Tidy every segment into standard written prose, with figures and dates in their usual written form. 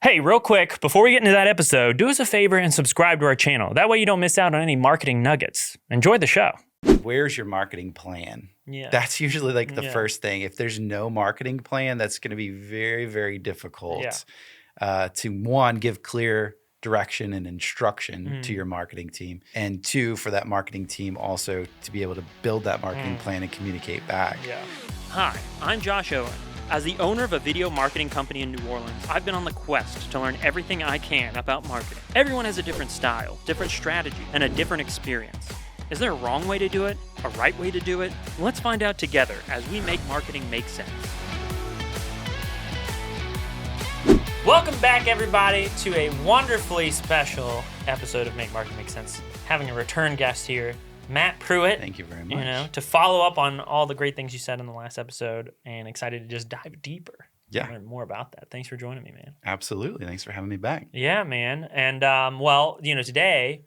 Hey, real quick, before we get into that episode, do us a favor and subscribe to our channel. That way you don't miss out on any marketing nuggets. Enjoy the show. Where's your marketing plan? Yeah. That's usually like the first thing. If there's no marketing plan, that's going to be very, very difficult to, one, give clear direction and instruction to your marketing team, and two, for that marketing team also to be able to build that marketing plan and communicate back. Yeah. Hi, I'm Josh Owen. As the owner of a video marketing company in New Orleans, I've been on the quest to learn everything I can about marketing. Everyone has a different style, different strategy, and a different experience. Is there a wrong way to do it? A right way to do it? Let's find out together as we make marketing make sense. Welcome back, everybody, to a wonderfully special episode of Make Marketing Make Sense. Having a return guest here, Matt Preuett. Thank you very much. To follow up on all the great things you said in the last episode, and excited to just dive deeper. Yeah. Learn more about that. Thanks for joining me, man. Absolutely. Thanks for having me back. Yeah, man. And, today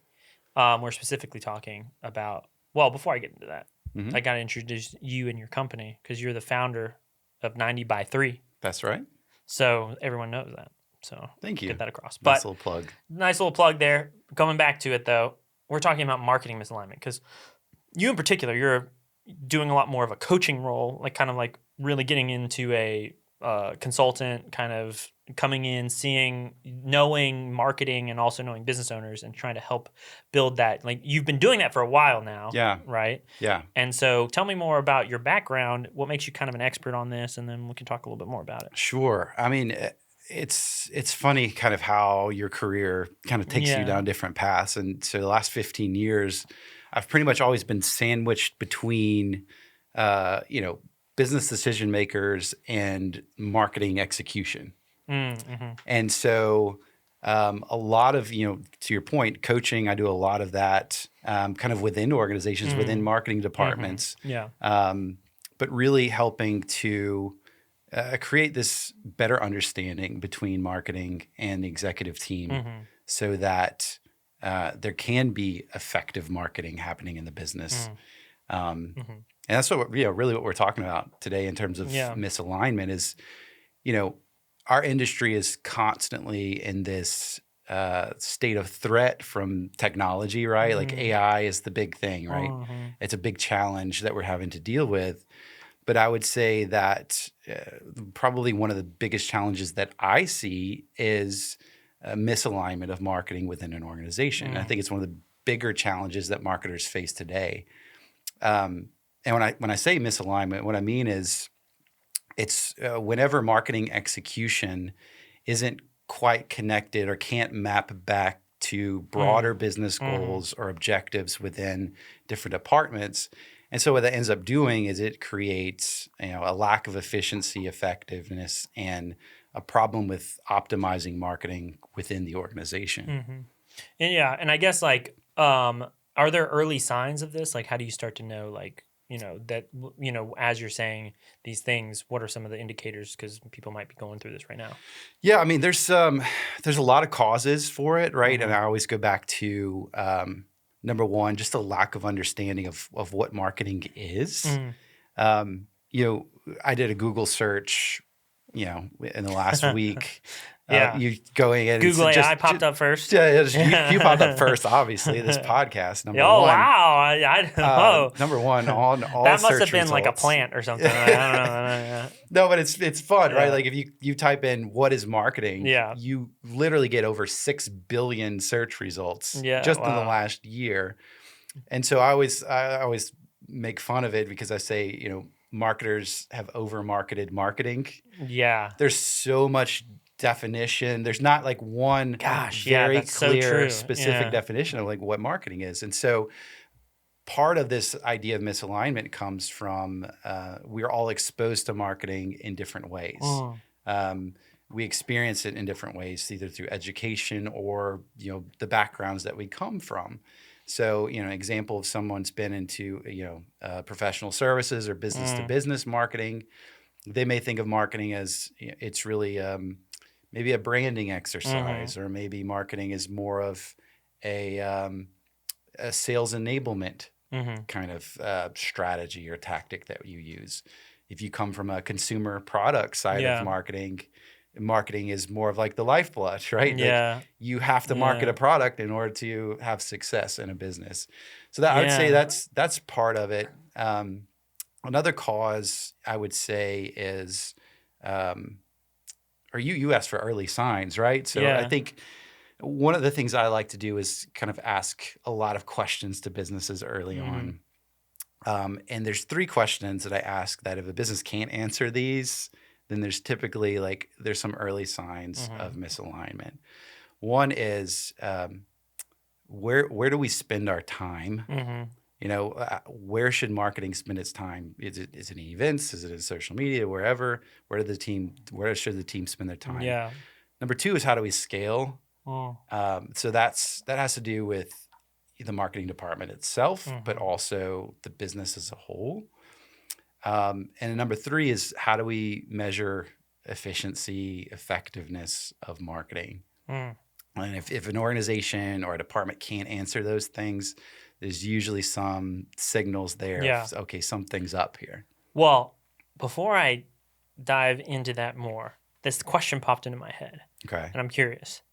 we're specifically talking about, before I get into that, I got to introduce you and your company because you're the founder of 90 by 3. That's right. So everyone knows that. So thank you. Get that across. Nice little plug. Nice little plug there. Coming back to it, though, we're talking about marketing misalignment because you in particular, you're doing a lot more of a coaching role, like kind of like really getting into a consultant, kind of coming in, knowing marketing and also knowing business owners and trying to help build that. Like you've been doing that for a while now. Yeah. Right? Yeah. And so tell me more about your background, what makes you kind of an expert on this, and then we can talk a little bit more about it. Sure. I mean, it's funny kind of how your career kind of takes you down different paths. And so the last 15 years, I've pretty much always been sandwiched between, business decision makers and marketing execution. Mm-hmm. And so a lot of, to your point, coaching, I do a lot of that kind of within organizations, within marketing departments. Yeah. But really helping to create this better understanding between marketing and the executive team so that there can be effective marketing happening in the business. And that's what really what we're talking about today in terms of misalignment is, our industry is constantly in this state of threat from technology, right? Like AI is the big thing, right? It's a big challenge that we're having to deal with. But I would say that probably one of the biggest challenges that I see is misalignment of marketing within an organization. I think it's one of the bigger challenges that marketers face today. And when I say misalignment, what I mean is it's whenever marketing execution isn't quite connected or can't map back to broader business goals or objectives within different departments. And so what that ends up doing is it creates, a lack of efficiency, effectiveness, and a problem with optimizing marketing within the organization. And I guess are there early signs of this? Like, how do you start to know, that, as you're saying these things, what are some of the indicators? Because people might be going through this right now. Yeah, I mean, there's a lot of causes for it, right? And I always go back to number one, just a lack of understanding of what marketing is. I did a Google search, in the last week. You going in. Google AI popped up first. You popped up first, obviously. This podcast, number one. Oh wow! I don't know. Number one on all that must search have been results. Like a plant or something. I don't know. No, but it's fun, right? Like if you type in what is marketing, you literally get over 6 billion search results just in the last year. And so I always make fun of it because I say, marketers have over-marketed marketing. Yeah. There's so much definition. There's not like one very clear, specific definition of like what marketing is. And so part of this idea of misalignment comes from we're all exposed to marketing in different ways. We experience it in different ways, either through education or, the backgrounds that we come from. So, an example of someone's been into, professional services or business to business marketing, they may think of marketing as it's really maybe a branding exercise, or maybe marketing is more of a sales enablement kind of strategy or tactic that you use. If you come from a consumer product side of marketing, marketing is more of like the lifeblood, right? Yeah. Like you have to market Yeah. a product in order to have success in a business. So that I would say Yeah. that's part of it. Another cause I would say is, or you asked for early signs, right? So I Yeah. think one of the things I like to do is kind of ask a lot of questions to businesses early on. And there's 3 questions that I ask that if a business can't answer these, then there's typically like there's some early signs of misalignment. One is where do we spend our time? You know, where should marketing spend its time? Is it in events? Is it in social media? Wherever? Where should the team spend their time? Yeah. Number 2 is how do we scale? Oh. So that has to do with the marketing department itself, but also the business as a whole. And number 3 is how do we measure efficiency, effectiveness of marketing? And if an organization or a department can't answer those things, there's usually some signals there. Yeah. Of, okay, something's up here. Well, before I dive into that more, this question popped into my head. Okay. And I'm curious.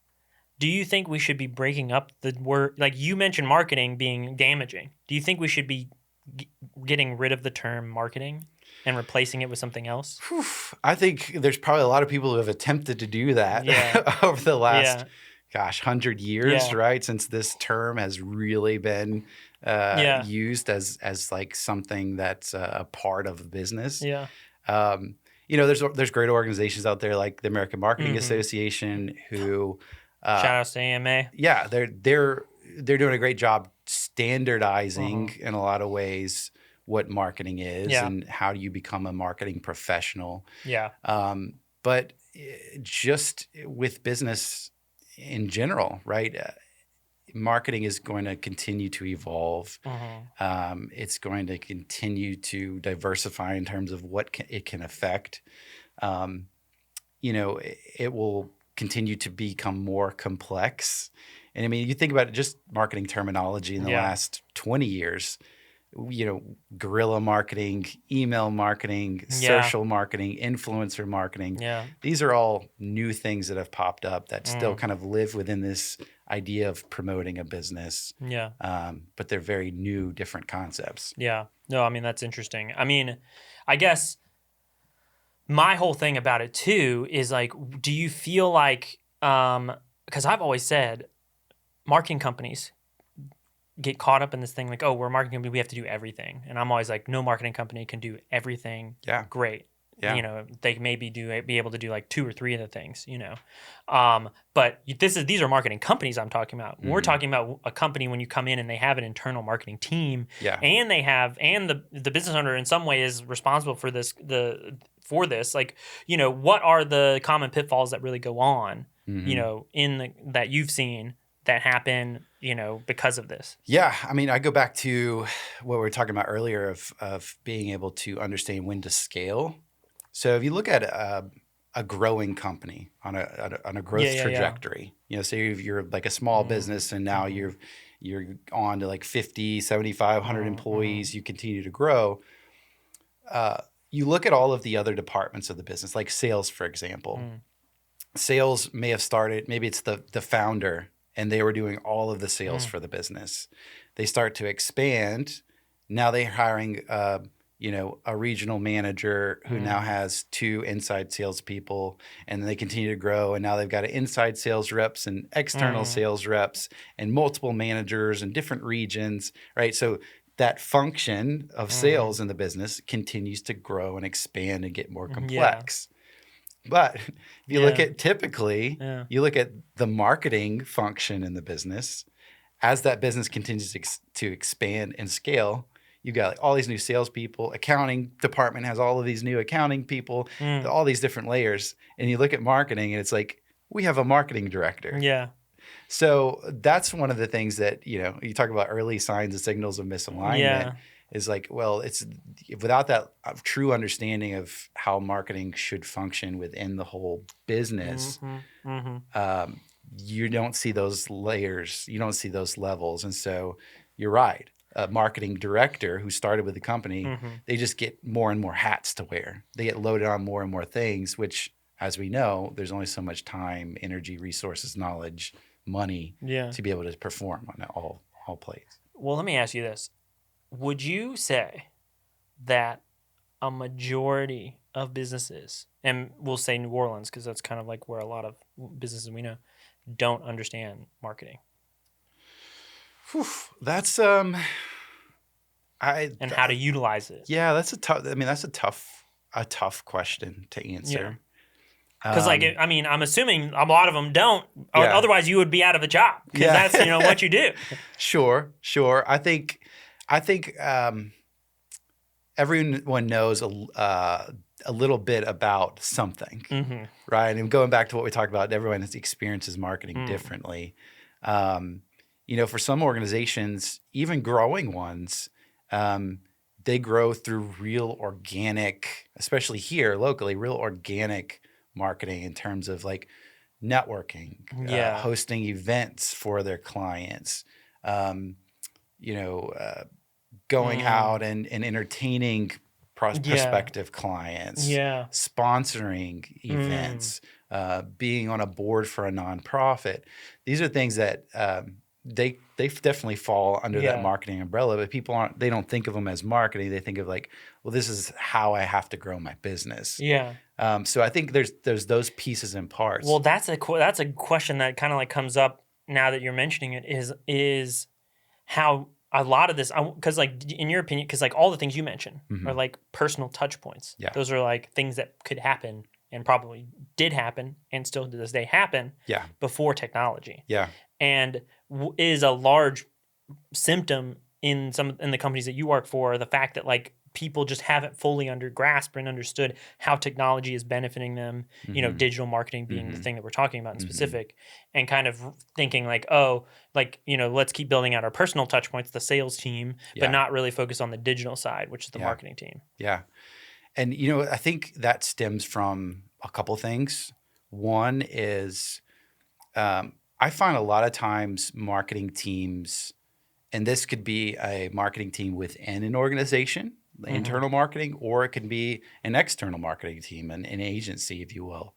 Do you think we should be breaking up the word? Like you mentioned marketing being damaging. Do you think we should be getting rid of the term marketing and replacing it with something else? I think there's probably a lot of people who have attempted to do that over the last, 100 years, right? Since this term has really been used as like something that's a part of business. Yeah. You know, there's great organizations out there like the American Marketing Association who shout outs to AMA. Yeah, they're doing a great job standardizing in a lot of ways what marketing is and how do you become a marketing professional. Yeah. But just with business in general, right? Marketing is going to continue to evolve. It's going to continue to diversify in terms of what it can affect. You know, it will continue to become more complex. And I mean, you think about it, just marketing terminology in the last 20 years, you know, guerrilla marketing, email marketing, social marketing, influencer marketing. Yeah. These are all new things that have popped up that still kind of live within this idea of promoting a business. Yeah. But they're very new, different concepts. Yeah. No, I mean, that's interesting. I mean, I guess my whole thing about it too is like, do you feel like, because I've always said marketing companies get caught up in this thing like, oh, we're a marketing company, we have to do everything. And I'm always like, no marketing company can do everything. Yeah. Great. Yeah. You know, they maybe be able to do like 2 or 3 of the things, you know. But these are marketing companies I'm talking about. We're talking about a company when you come in and they have an internal marketing team. Yeah. And they have, and the business owner in some way is responsible for this, like, you know, what are the common pitfalls that really go on, you know, that you've seen that happen, you know, because of this? Yeah. I mean, I go back to what we were talking about earlier of being able to understand when to scale. So if you look at a growing company on a growth trajectory, you know, say you're like a small business and now you're on to like 50, 75, 100 employees, you continue to grow. You look at all of the other departments of the business, like sales, for example. Sales may have started, maybe it's the founder and they were doing all of the sales for the business. They start to expand. Now they're hiring, you know, a regional manager who now has 2 inside salespeople, and then they continue to grow. And now they've got inside sales reps and external sales reps and multiple managers in different regions, right? So that function of sales in the business continues to grow and expand and get more complex. But if you look at typically, you look at the marketing function in the business, as that business continues to expand and scale, you've got like all these new salespeople, accounting department has all of these new accounting people, all these different layers. And you look at marketing and it's like, we have a marketing director. Yeah. So that's one of the things that, you know, you talk about early signs and signals of misalignment is like, well, it's without that true understanding of how marketing should function within the whole business, you don't see those layers, you don't see those levels. And so you're right. A marketing director who started with the company, they just get more and more hats to wear. They get loaded on more and more things, which as we know, there's only so much time, energy, resources, knowledge, money to be able to perform on all plates. Well, let me ask you this. Would you say that a majority of businesses, and we'll say New Orleans because that's kind of like where a lot of businesses we know don't understand marketing? Whew, that's and how to utilize it. Yeah, that's a tough question to answer. Because, I'm assuming a lot of them don't, or otherwise you would be out of a job because that's what you do. Sure. I think everyone knows a little bit about something, right? And going back to what we talked about, everyone experiences marketing differently. For some organizations, even growing ones, they grow through real organic, especially here locally, real organic marketing in terms of like networking, hosting events for their clients, going out and entertaining prospective clients, sponsoring events, being on a board for a nonprofit. These are things that they definitely fall under that marketing umbrella, but people they don't think of them as marketing. They think of like, well, this is how I have to grow my business. So I think there's those pieces and parts. Well, that's a question that kind of like comes up now that you're mentioning it is how a lot of this, because like in your opinion, because like all the things you mentioned are like personal touch points. Those are like things that could happen and probably did happen and still to this day happen before technology. And is a large symptom in the companies that you work for, the fact that like people just haven't fully grasped and understood how technology is benefiting them, digital marketing being the thing that we're talking about in specific, and kind of thinking like, let's keep building out our personal touch points, the sales team, but not really focus on the digital side, which is the marketing team. And, I think that stems from a couple things. One is I find a lot of times marketing teams, and this could be a marketing team within an organization, internal marketing, or it can be an external marketing team, an agency, if you will.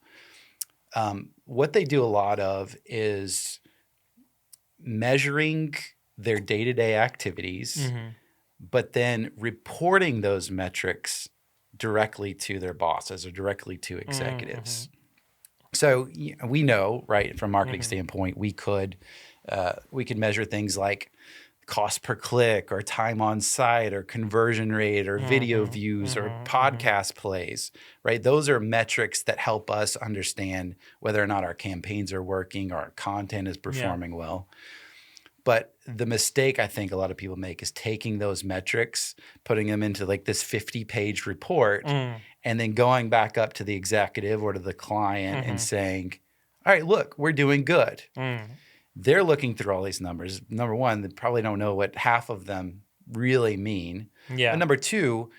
What they do a lot of is measuring their day-to-day activities, but then reporting those metrics directly to their bosses or directly to executives. So we know, right, from a marketing standpoint, we could measure things like cost per click or time on site or conversion rate or video views or podcast plays, right? Those are metrics that help us understand whether or not our campaigns are working or our content is performing well. But the mistake I think a lot of people make is taking those metrics, putting them into like this 50-page report, and then going back up to the executive or to the client and saying, all right, look, we're doing good. They're looking through all these numbers. Number one, they probably don't know what half of them really mean. But number two,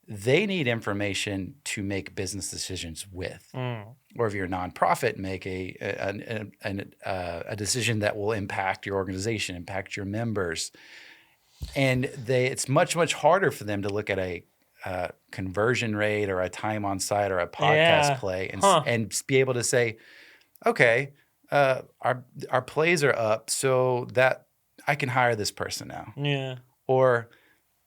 they need information to make business decisions with. Or if you're a nonprofit, make a decision that will impact your organization, impact your members. And it's much, much harder for them to look at a conversion rate or a time on site or a podcast play and be able to say, okay, our plays are up, so that I can hire this person now. Or,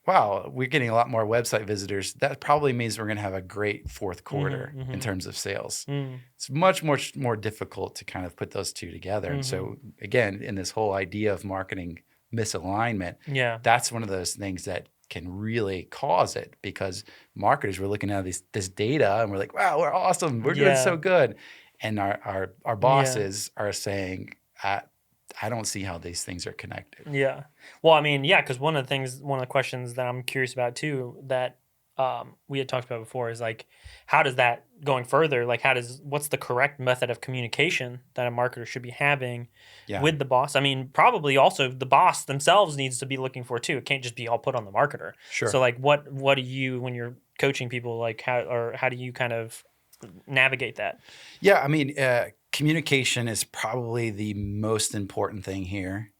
wow, we're getting a lot more website visitors. That probably means we're going to have a great fourth quarter in terms of sales. It's much more difficult to kind of put those two together. And so, again, in this whole idea of marketing misalignment, that's one of those things that can really cause it, because marketers were looking at this data and we're like, wow, we're awesome. We're doing so good. And our bosses are saying, I don't see how these things are connected. Well, I mean, because one of the questions that I'm curious about too, that we had talked about before, is like, how does that, going further, like what's the correct method of communication that a marketer should be having with the boss? I mean, probably also the boss themselves needs to be looking for too. It can't just be all put on the marketer. So like, what do you, when you're coaching people, like how do you kind of navigate that? I mean, communication is probably the most important thing here.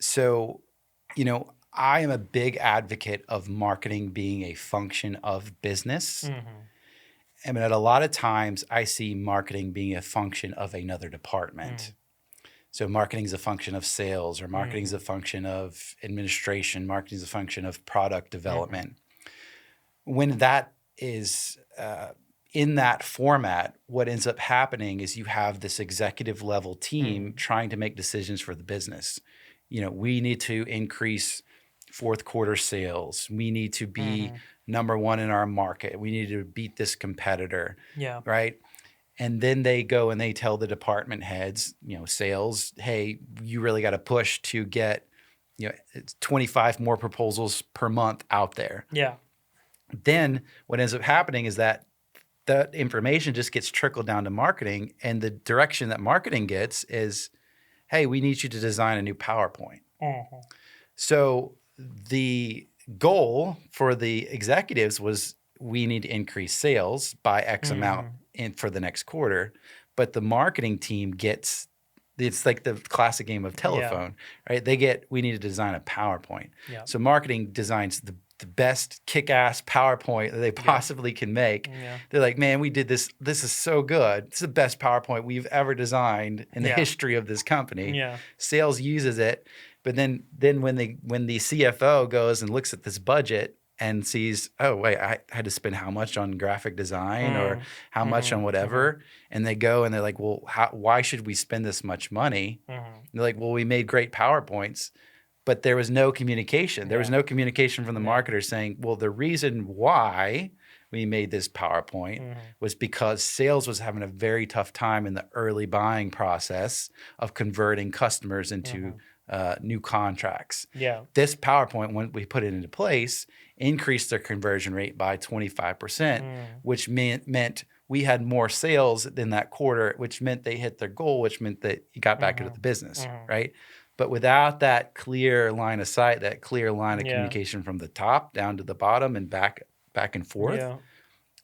So, I am a big advocate of marketing being a function of business. I mean, a lot of times I see marketing being a function of another department. So marketing is a function of sales, or marketing is a function of administration, marketing is a function of product development. When that is in that format, what ends up happening is you have this executive level team trying to make decisions for the business. You know, we need to increase fourth quarter sales. We need to be number one in our market. We need to beat this competitor. Yeah. Right. And then they go and they tell the department heads, you know, sales, hey, you really got to push to get, you know, 25 more proposals per month out there. Yeah. Then what ends up happening is that that information just gets trickled down to marketing, and the direction that marketing gets is, hey, we need you to design a new PowerPoint. So the goal for the executives was, we need to increase sales by X amount for the next quarter. But the marketing team gets, it's like the classic game of telephone, right? They get, we need to design a PowerPoint. Yeah. So marketing designs the best kick-ass PowerPoint that they possibly can make. Yeah. They're like, man, we did this. This is so good. It's the best PowerPoint we've ever designed in the history of this company. Yeah. Sales uses it. But then when the CFO goes and looks at this budget and sees, oh, wait, I had to spend how much on graphic design or how much on whatever. And they go and they're like, well, why should we spend this much money? They're like, well, we made great PowerPoints, but there was no communication. There was no communication from the marketer saying, well, the reason why we made this PowerPoint was because sales was having a very tough time in the early buying process of converting customers into new contracts. Yeah. This PowerPoint, when we put it into place, increased their conversion rate by 25%, which meant we had more sales in that quarter, which meant they hit their goal, which meant that you got back into the business, right? But without that clear line of sight, that clear line of communication from the top down to the bottom and back and forth,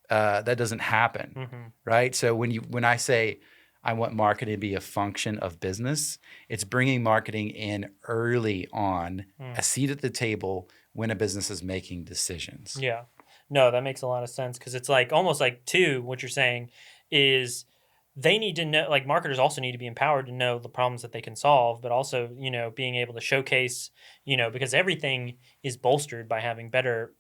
that doesn't happen, right? So when I say I want marketing to be a function of business, it's bringing marketing in early on, a seat at the table when a business is making decisions. Yeah. No, that makes a lot of sense, because it's like almost like what you're saying is they need to know, like marketers also need to be empowered to know the problems that they can solve, but also, you know, being able to showcase, you know, because everything is bolstered by having better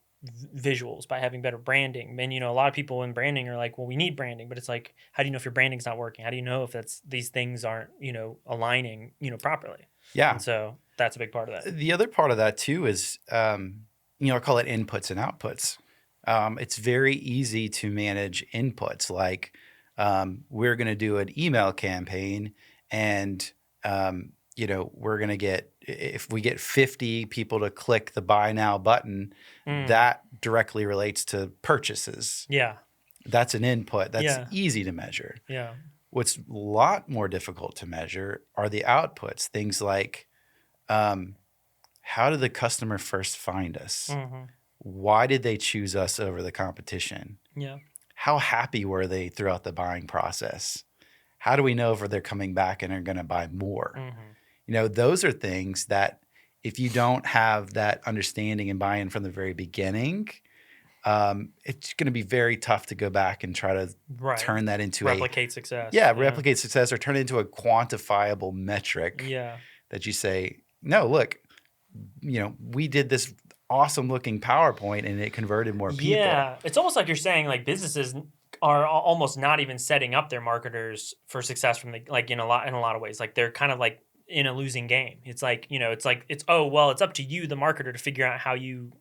visuals, by having better branding. And, you know, a lot of people in branding are like, well, we need branding, but it's like, how do you know if your branding's not working? How do you know if these things aren't, you know, aligning, you know, properly? Yeah. And so that's a big part of that. The other part of that too is, you know, I call it inputs and outputs. It's very easy to manage inputs. Like, we're going to do an email campaign, and, you know, we're going to get, if we get 50 people to click the buy now button, that directly relates to purchases. Yeah. That's an input. That's easy to measure. Yeah. What's a lot more difficult to measure are the outputs. Things like, how did the customer first find us? Why did they choose us over the competition? Yeah. How happy were they throughout the buying process? How do we know if they're coming back and are going to buy more? You know, those are things that if you don't have that understanding and buy-in from the very beginning, it's going to be very tough to go back and try to turn that into replicate success. Replicate success, or turn it into a quantifiable metric. Yeah. That you say, no, look, you know, we did this awesome looking PowerPoint and it converted more people. Yeah. It's almost like you're saying like businesses are almost not even setting up their marketers for success from in a lot of ways. Like they're kind of like in a losing game. It's like, you know, it's up to you, the marketer, to figure out how you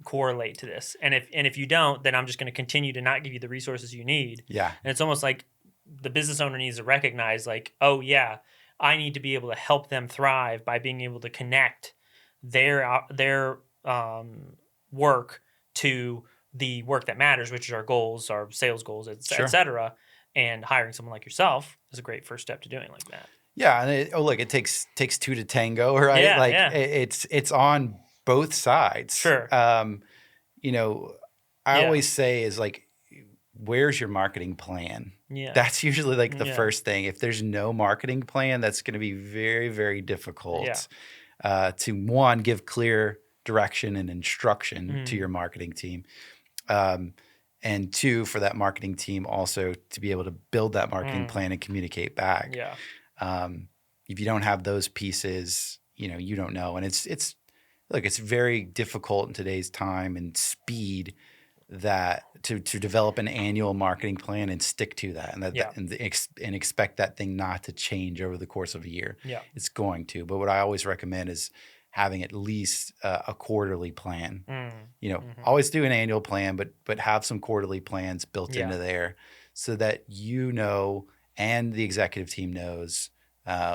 correlate to this. And if you don't, then I'm just going to continue to not give you the resources you need. Yeah. And it's almost like the business owner needs to recognize like, oh yeah, I need to be able to help them thrive by being able to connect their work to the work that matters, which is our goals, our sales goals, et cetera. And hiring someone like yourself is a great first step to doing like that. Yeah, and it takes two to tango, right? Yeah, it's on both sides. Sure. You know, I always say is like, where's your marketing plan? Yeah. That's usually like the first thing. If there's no marketing plan, that's going to be very, very difficult to, one, give clear direction and instruction to your marketing team. And two, for that marketing team also to be able to build that marketing plan and communicate back. Yeah. If you don't have those pieces, you don't know. And it's very difficult in today's time and speed that to develop an annual marketing plan and stick to that, and expect that thing not to change over the course of a year. Yeah. It's going to. But what I always recommend is having at least a quarterly plan. Always do an annual plan, but have some quarterly plans built into there so that and the executive team knows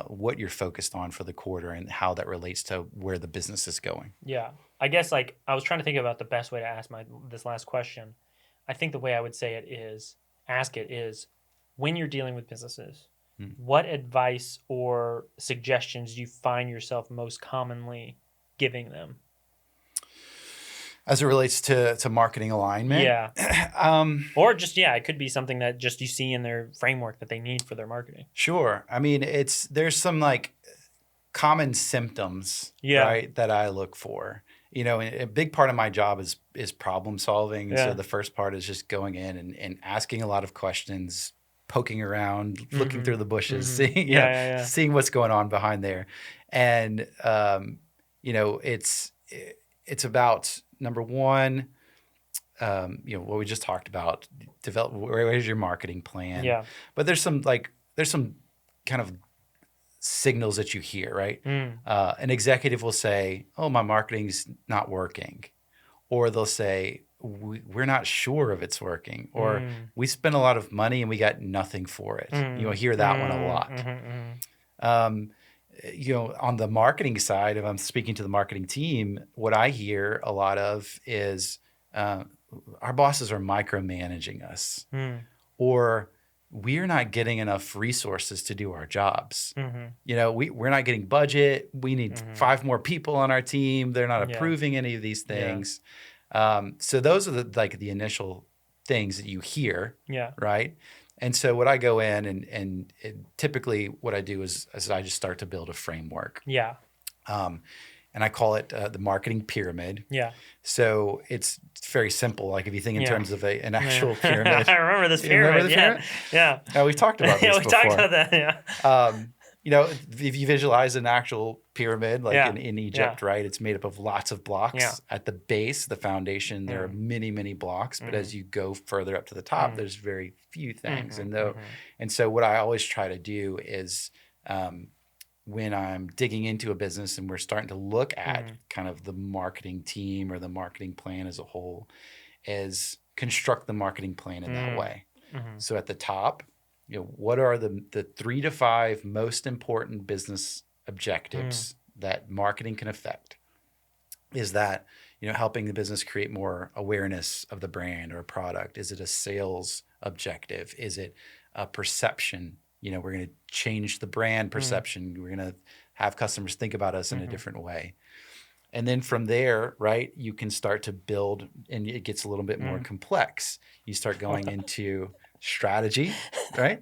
what you're focused on for the quarter and how that relates to where the business is going. Yeah. I guess I was trying to think about the best way to ask this last question. I think the way I would ask it is, when you're dealing with businesses, what advice or suggestions do you find yourself most commonly giving them? As it relates to marketing alignment? Yeah. Or just, it could be something that just you see in their framework that they need for their marketing. Sure. I mean, there's some common symptoms, right, that I look for. A big part of my job is problem solving. So the first part is just going in and asking a lot of questions, poking around, looking through the bushes, seeing what's going on behind there. And, it's about, number one, what we just talked about, develop, where's your marketing plan? Yeah. But there's some kind of signals that you hear, right? An executive will say, "Oh, my marketing's not working," or they'll say, "We're not sure if it's working," or "We spent a lot of money and we got nothing for it." You'll hear that one a lot. On the marketing side, if I'm speaking to the marketing team, what I hear a lot of is our bosses are micromanaging us, or we're not getting enough resources to do our jobs. We're not getting budget. We need 5 more people on our team. They're not approving any of these things. So those are the initial things that you hear, right? And so what I go in and typically what I do is I just start to build a framework. Yeah. And I call it the marketing pyramid. Yeah. So it's very simple. Like if you think in terms of an actual pyramid. I remember this pyramid. Yeah. We've talked about this before. Talked about that. Yeah. If you visualize an actual pyramid, in Egypt, right? It's made up of lots of blocks. Yeah. At the base, the foundation, there are many, many blocks. But as you go further up to the top, there's very few things. And so what I always try to do is when I'm digging into a business and we're starting to look at kind of the marketing team or the marketing plan as a whole, is construct the marketing plan in that way. So at the top, what are the 3 to 5 most important business objectives that marketing can affect? Is that, helping the business create more awareness of the brand or product? Is it a sales objective? Is it a perception? We're going to change the brand perception. We're going to have customers think about us in a different way. And then from there, right, you can start to build, and it gets a little bit more complex. You start going into strategy, right?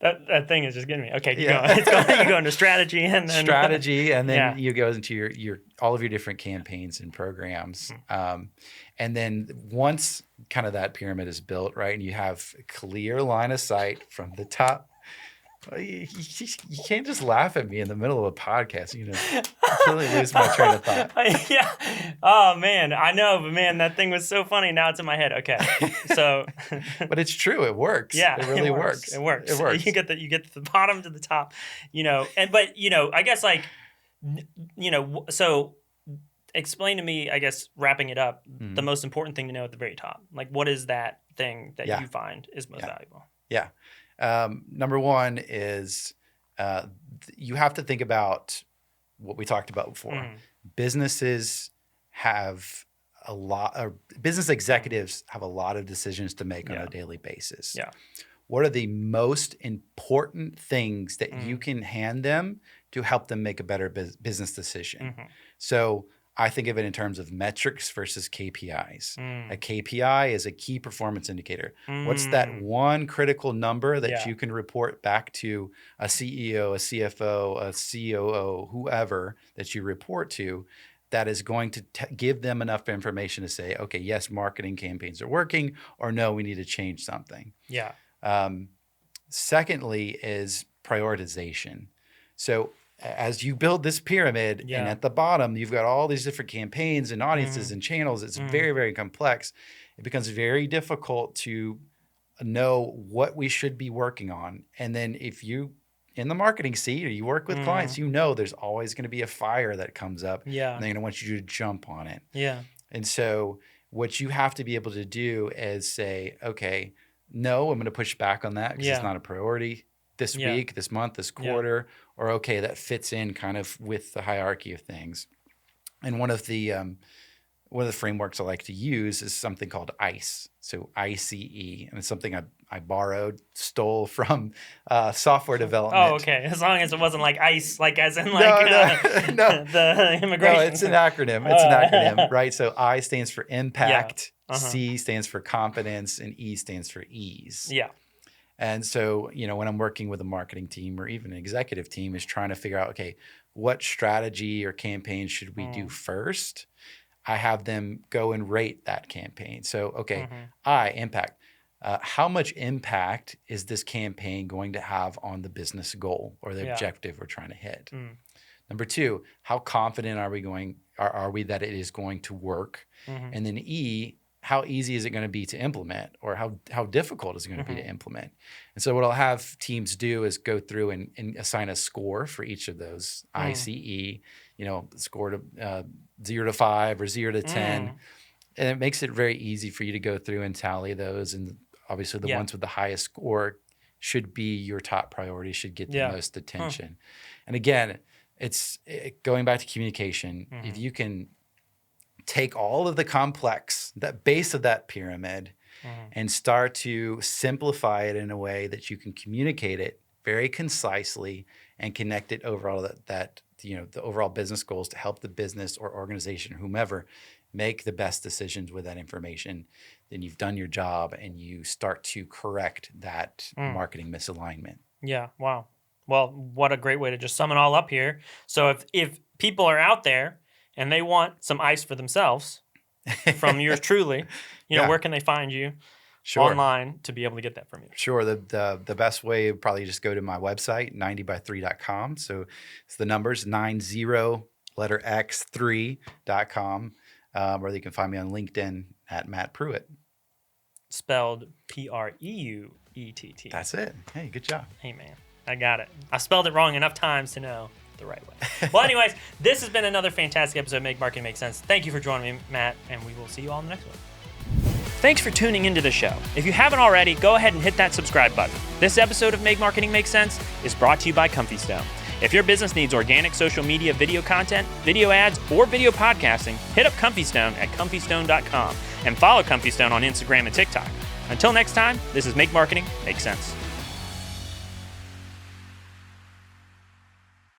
That thing is just getting me. Okay, keep going. You go into strategy and then you go into your all of your different campaigns and programs. And then once kind of that pyramid is built, right, and you have a clear line of sight from the top. You can't just laugh at me in the middle of a podcast. Completely lose my train of thought. Yeah. Oh man, I know, but man, that thing was so funny. Now it's in my head. Okay. So. But it's true. It works. Yeah. It really works. It works. You get the bottom to the top. I guess so. Explain to me, I guess, wrapping it up, the most important thing to know at the very top. Like, what is that thing that you find is most valuable? Yeah. Number one is you have to think about what we talked about before. Businesses have business executives have a lot of decisions to make on a daily basis. Yeah. What are the most important things that you can hand them to help them make a better business decision? So I think of it in terms of metrics versus KPIs. A KPI is a key performance indicator. What's that one critical number that you can report back to a CEO, a CFO, a COO, whoever that you report to, that is going to give them enough information to say, okay, yes, marketing campaigns are working, or no, we need to change something. Yeah. Secondly is prioritization. So as you build this pyramid and at the bottom, you've got all these different campaigns and audiences and channels. It's very, very complex. It becomes very difficult to know what we should be working on. And then if you in the marketing seat or you work with clients, you know there's always going to be a fire that comes up. Yeah. And they're going to want you to jump on it. Yeah. And so what you have to be able to do is say, okay, no, I'm going to push back on that because it's not a priority this week, this month, this quarter, or okay, that fits in kind of with the hierarchy of things. And one of the frameworks I like to use is something called ICE. So ICE, and it's something I stole from software development. Oh, okay. As long as it wasn't like ICE, like as in No. the immigration. No, it's an acronym. It's an acronym, right? So I stands for impact, C stands for competence, and E stands for ease. Yeah. And so, when I'm working with a marketing team or even an executive team is trying to figure out, okay, what strategy or campaign should we do first? I have them go and rate that campaign. So, okay, impact. How much impact is this campaign going to have on the business goal or the objective we're trying to hit? Number 2, how confident are we that it is going to work? And then E, how easy is it going to be to implement, or how difficult is it going to be to implement? And so what I'll have teams do is go through and assign a score for each of those ICE, score to 0 to 5 or 0 to 10. And it makes it very easy for you to go through and tally those. And obviously the ones with the highest score should be your top priority, should get the most attention. And again, it's going back to communication. If you can take all of the complex, that base of that pyramid, and start to simplify it in a way that you can communicate it very concisely and connect it overall that the overall business goals to help the business or organization, whomever, make the best decisions with that information, then you've done your job and you start to correct that marketing misalignment. Yeah. Wow. Well, what a great way to just sum it all up here. So if people are out there and they want some ice for themselves from yours truly, where can they find you online to be able to get that from you? Sure. The best way would probably just go to my website, 90by3.com. So it's the numbers 90 letter X 3.com, or you can find me on LinkedIn at Matt Preuett. Spelled Preuett. That's it. Hey, good job. Hey, man, I got it. I spelled it wrong enough times to know the right way. Well, anyways, this has been another fantastic episode of Make Marketing Make Sense. Thank you for joining me, Matt, and we will see you all in the next one. Thanks for tuning into the show. If you haven't already, go ahead and hit that subscribe button. This episode of Make Marketing Make Sense is brought to you by Comfystone. If your business needs organic social media video content, video ads, or video podcasting, hit up Comfystone at comfystone.com and follow Comfystone on Instagram and TikTok. Until next time, this is Make Marketing Make Sense.